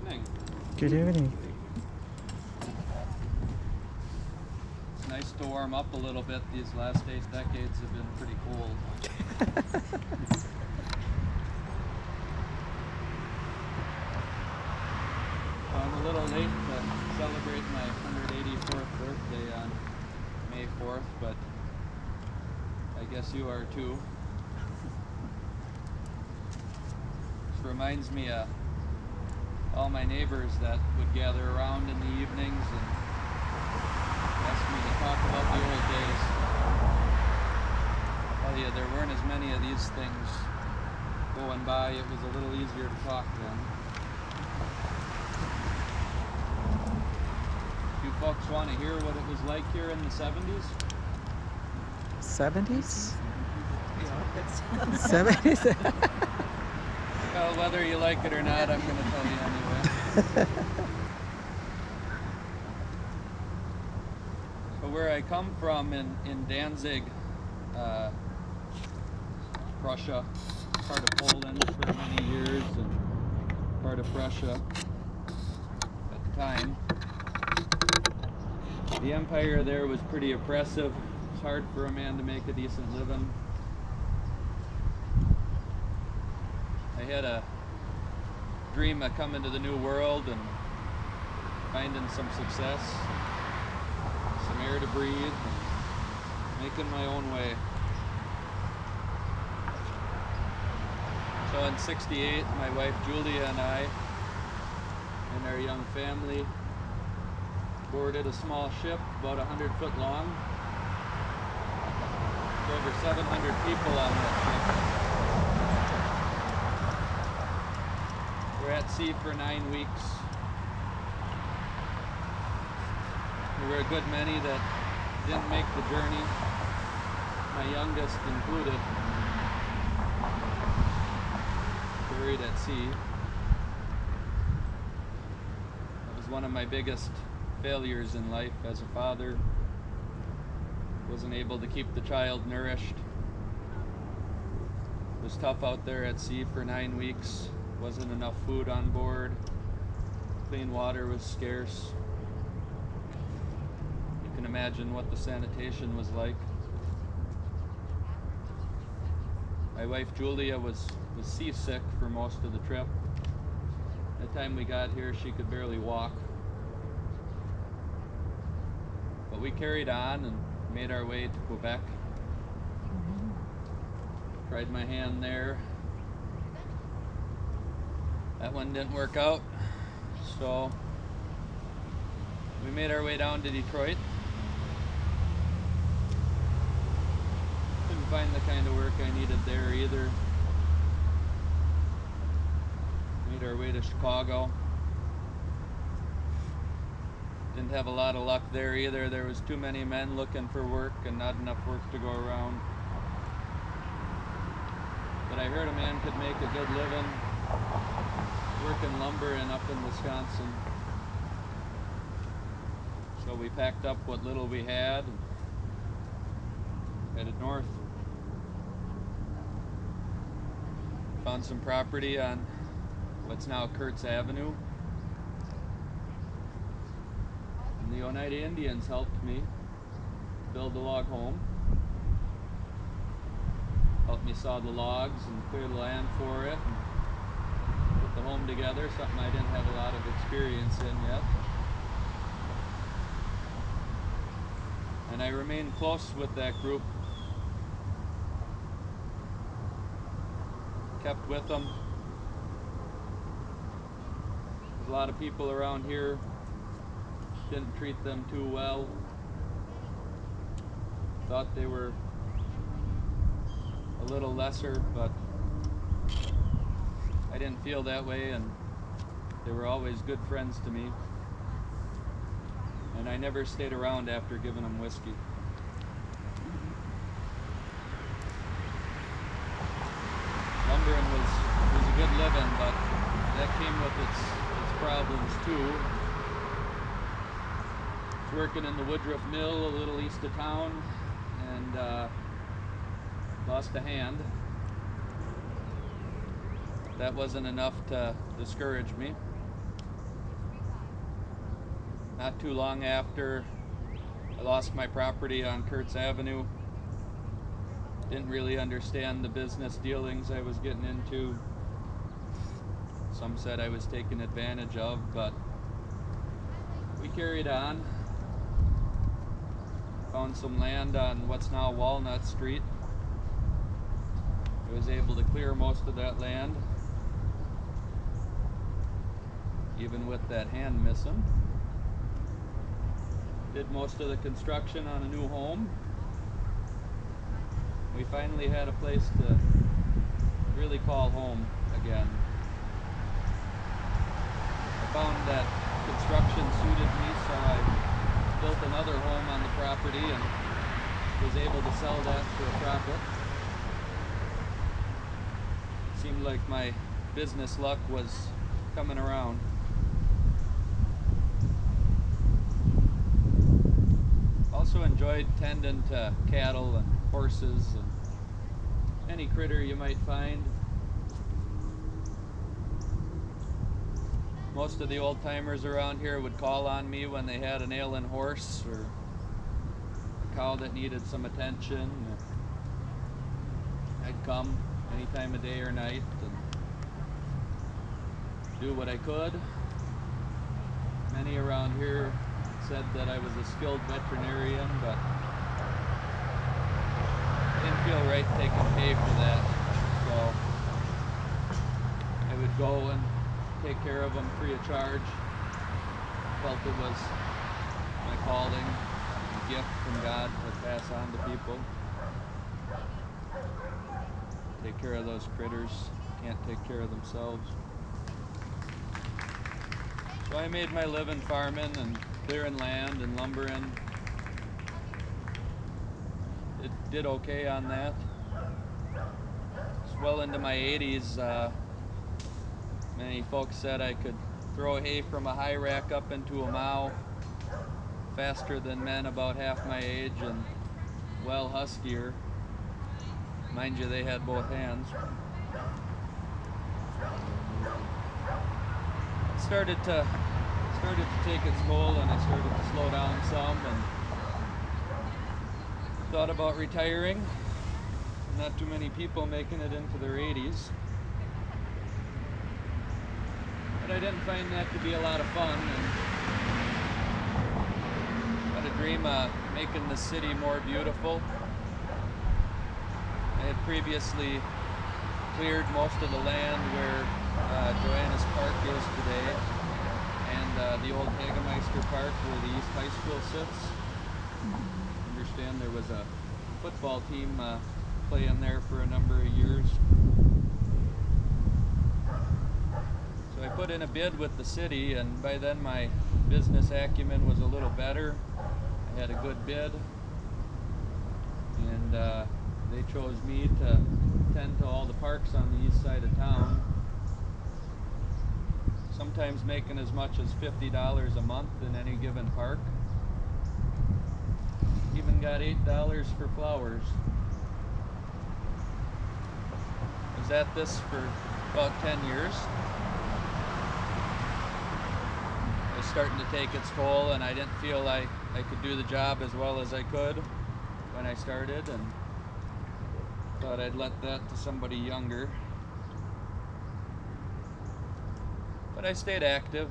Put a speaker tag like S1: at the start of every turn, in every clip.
S1: evening.
S2: Good evening.
S1: It's nice to warm up a little bit. These last 8 decades have been pretty cold. I'm a little late to celebrate my 184th birthday on May 4th, but I guess you are too. This reminds me of all my neighbors that would gather around in the evenings and ask me to talk about the old days. I tell you, there weren't as many of these things going by. It was a little easier to talk then. You folks want to hear what it was like here in the 70s?
S2: 70s? 70s?
S1: Well, whether you like it or not, I'm going to tell you anyway. So where I come from in Danzig, Prussia, part of Poland for many years, and part of Prussia at the time. The empire there was pretty oppressive. It's hard for a man to make a decent living. I had a dream of coming to the New World and finding some success, some air to breathe, and making my own way. So in '68, my wife Julia and I and our young family boarded a small ship about 100 foot long. There's over 700 people on that ship. We're at sea for 9 weeks. There were a good many that didn't make the journey, my youngest included, buried at sea. That was one of my biggest failures in life as a father. Wasn't able to keep the child nourished. It was tough out there at sea for 9 weeks. Wasn't enough food on board. Clean water was scarce. You can imagine what the sanitation was like. My wife Julia was seasick for most of the trip. By the time we got here, she could barely walk. But we carried on and made our way to Quebec. Tried my hand there. That one didn't work out, so we made our way down to Detroit. Couldn't find the kind of work I needed there either. Made our way to Chicago. Didn't have a lot of luck there either. There was too many men looking for work and not enough work to go around. But I heard a man could make a good living working lumber and up in Wisconsin. So we packed up what little we had and headed north. Found some property on what's now Kurtz Avenue. And the Oneida Indians helped me build a log home. Helped me saw the logs and clear the land for it. And put the home together, something I didn't have a lot of experience in yet. And I remained close with that group. Kept with them. There's a lot of people around here didn't treat them too well. Thought they were a little lesser, but I didn't feel that way, and they were always good friends to me. And I never stayed around after giving them whiskey. Lumbering was a good living, but that came with its problems too. I was working in the Woodruff Mill a little east of town, and lost a hand. That wasn't enough to discourage me. Not too long after, I lost my property on Kurtz Avenue. Didn't really understand the business dealings I was getting into. Some said I was taken advantage of, but we carried on. Found some land on what's now Walnut Street. I was able to clear most of that land, even with that hand missing. Did most of the construction on a new home. We finally had a place to really call home again. I found that construction suited me, so I built another home on the property and was able to sell that for a profit. Seemed like my business luck was coming around. Also enjoyed tending to cattle and horses and any critter you might find. Most of the old timers around here would call on me when they had an ailing horse or a cow that needed some attention. I'd come any time of day or night and do what I could. Many around here said that I was a skilled veterinarian, but I didn't feel right taking pay for that. So I would go and take care of them free of charge. Felt it was my calling, a gift from God to pass on to people. Take care of those critters, can't take care of themselves. So I made my living farming and clearing land and lumbering. It did okay on that. It's well into my 80s. Many folks said I could throw hay from a high rack up into a mow faster than men about half my age and well huskier. Mind you, they had both hands. It started to take its toll, and I started to slow down some and thought about retiring. Not too many people making it into their 80s. But I didn't find that to be a lot of fun, and had a dream of making the city more beautiful. I had previously cleared most of the land where Joannes Park is today, and the old Hagemeister Park where the East High School sits. I understand there was a football team playing there for a number of years. So I put in a bid with the city, and by then my business acumen was a little better. I had a good bid, and they chose me to tend to all the parks on the east side of town, sometimes making as much as $50 a month in any given park. Even got $8 for flowers. Was at this for about 10 years. It was starting to take its toll, and I didn't feel like I could do the job as well as I could when I started, and thought I'd let that to somebody younger. But I stayed active.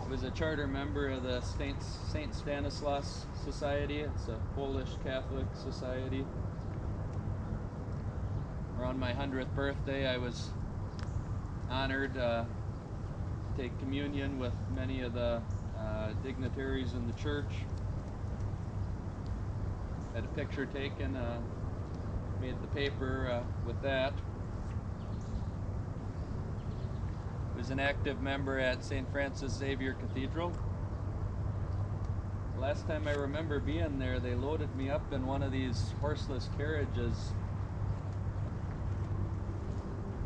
S1: I was a charter member of the St. Stanislaus Society. It's a Polish Catholic society. Around my 100th birthday, I was honored to take communion with many of the dignitaries in the church. Had a picture taken, made the paper with that. Was an active member at St. Francis Xavier Cathedral. Last time I remember being there, they loaded me up in one of these horseless carriages.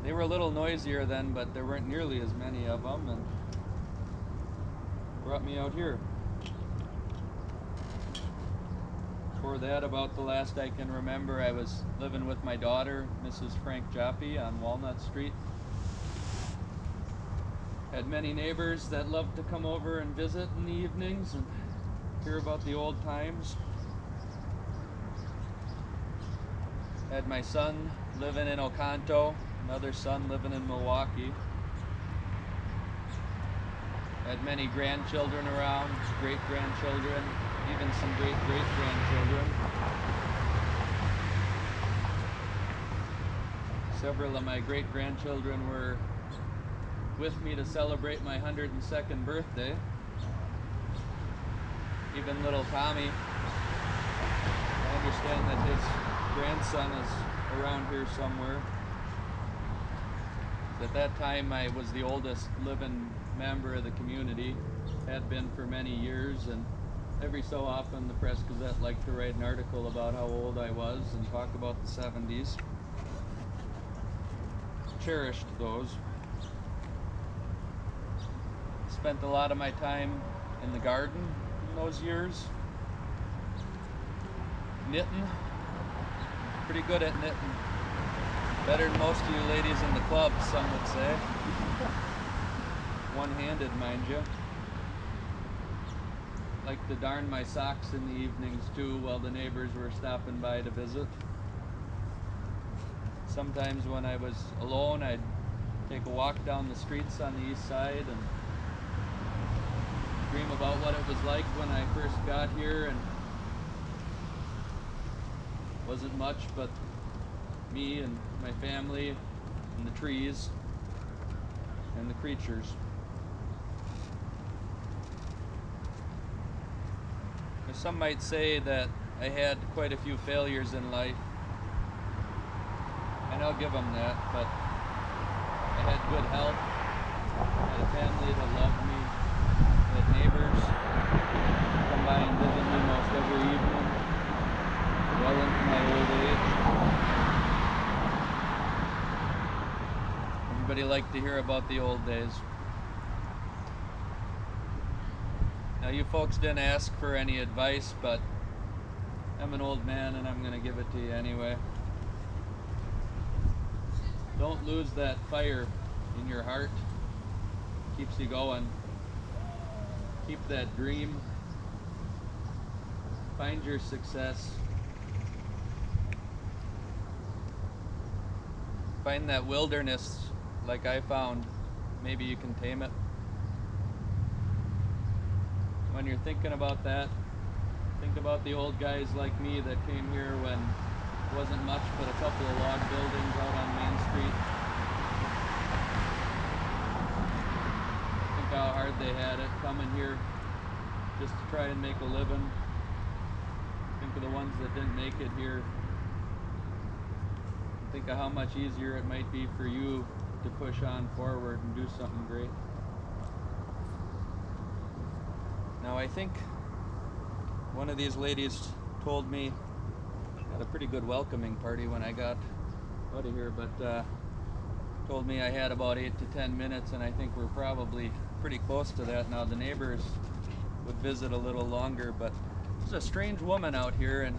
S1: They were a little noisier then, but there weren't nearly as many of them, and brought me out here. Before that, about the last I can remember, I was living with my daughter, Mrs. Frank Jaffe, on Walnut Street. Had many neighbors that loved to come over and visit in the evenings and hear about the old times. Had my son living in Oconto, another son living in Milwaukee. Had many grandchildren around, great-grandchildren, even some great-great-grandchildren. Several of my great-grandchildren were with me to celebrate my 102nd birthday. Even little Tommy, I understand that his grandson is around here somewhere. At that time I was the oldest living member of the community, had been for many years, and every so often the Press Gazette liked to write an article about how old I was and talk about the 70s. Cherished those. Spent a lot of my time in the garden in those years. Knitting. Pretty good at knitting. Better than most of you ladies in the club, some would say. One-handed, mind you. Like to darn my socks in the evenings too while the neighbors were stopping by to visit. Sometimes when I was alone, I'd take a walk down the streets on the east side and dream about what it was like when I first got here, and wasn't much but me and my family and the trees and the creatures. Now, some might say that I had quite a few failures in life, and I'll give them that, but I had good health, I had a family that loved me, I had neighbors come by and visit me most every evening, well into my old age. Everybody liked to hear about the old days. Now you folks didn't ask for any advice, but I'm an old man and I'm going to give it to you anyway. Don't lose that fire in your heart. Keeps you going. Keep that dream. Find your success. Find that wilderness like I found. Maybe you can tame it. When you're thinking about that, think about the old guys like me that came here when it wasn't much but a couple of log buildings out on Main Street. Think how hard they had it coming here just to try and make a living. Think of the ones that didn't make it here. Think of how much easier it might be for you to push on forward and do something great. Now I think one of these ladies told me, had a pretty good welcoming party when I got out of here, but told me I had about 8 to 10 minutes, and I think we're probably pretty close to that now. The neighbors would visit a little longer, but there's a strange woman out here, and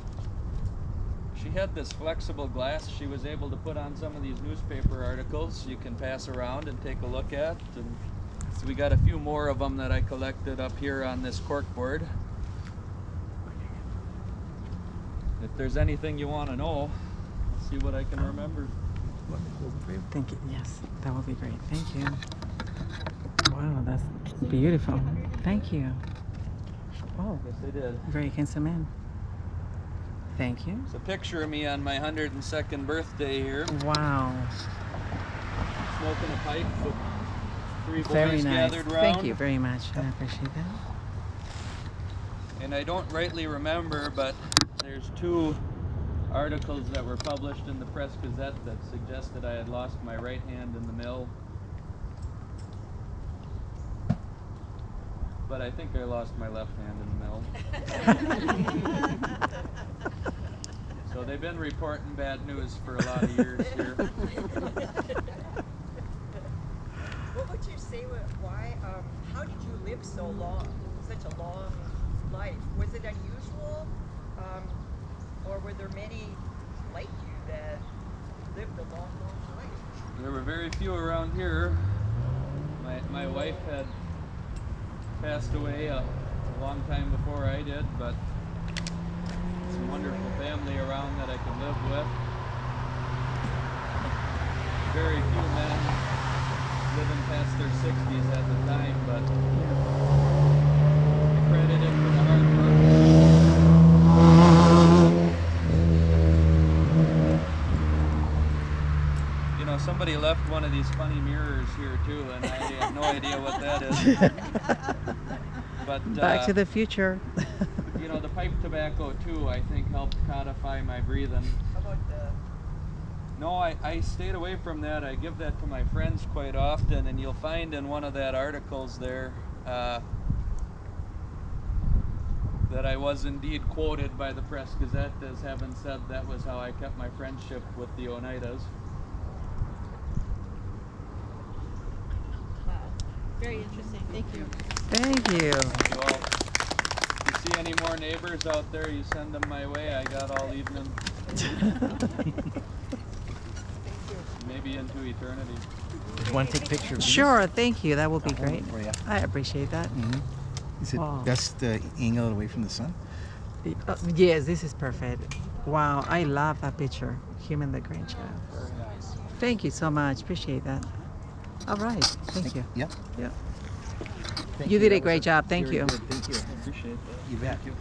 S1: she had this flexible glass she was able to put on some of these newspaper articles you can pass around and take a look at. And so we got a few more of them that I collected up here on this corkboard. If there's anything you want to know, I'll see what I can remember.
S2: Thank you. Yes, that would be great. Thank you. Wow, that's beautiful. Thank you. Oh,
S1: Yes, I did.
S2: great. Can some in. Thank you.
S1: It's a picture of me on my 102nd birthday here,
S2: Wow.
S1: smoking a pipe with 3 boys
S2: Very nice.
S1: gathered around.
S2: Thank you very much. I appreciate that.
S1: And I don't rightly remember, but there's 2 articles that were published in the Press Gazette that suggested I had lost my right hand in the mill. But I think I lost my left hand in the mill. So they've been reporting bad news for a lot of years here.
S3: What would you say, why, how did you live so long, such a long life? Was it unusual, or were there many like you that lived a long, long life?
S1: There were very few around here. My wife had passed away a long time before I did, but some wonderful family around that I could live with. Very few men living past their 60s at the time, but credited for the hard work. You know, somebody left one of these funny mirrors here too, and I have no idea what that is. But
S2: Back to the Future.
S1: you know, the pipe tobacco too, I think, helped codify my breathing.
S3: How about the
S1: No, I stayed away from that. I give that to my friends quite often, and you'll find in one of that articles there that I was indeed quoted by the Press Gazette as having said that was how I kept my friendship with the Oneidas.
S4: Wow. Very interesting. Thank you.
S2: Thank you.
S1: You all, if you see any more neighbors out there, you send them my way. I got all evening. Maybe into eternity.
S5: You want to take a picture of these?
S2: Sure, thank you. That will be
S5: I'll hold
S2: great.
S5: them for you.
S2: I appreciate that.
S5: Is it
S2: Wow.
S5: best angle away from the sun?
S2: Yes, this is perfect. Wow, I love that picture. Him and the grandchild.
S1: Very nice.
S2: Thank you so much. Appreciate that. All right. Thank you.
S5: Yep.
S2: Yeah.
S5: Thank
S2: You did a
S5: That was
S2: great job. Thank
S5: very
S2: you.
S5: good. Thank you.
S1: Appreciate that.
S5: You bet.
S1: Thank you.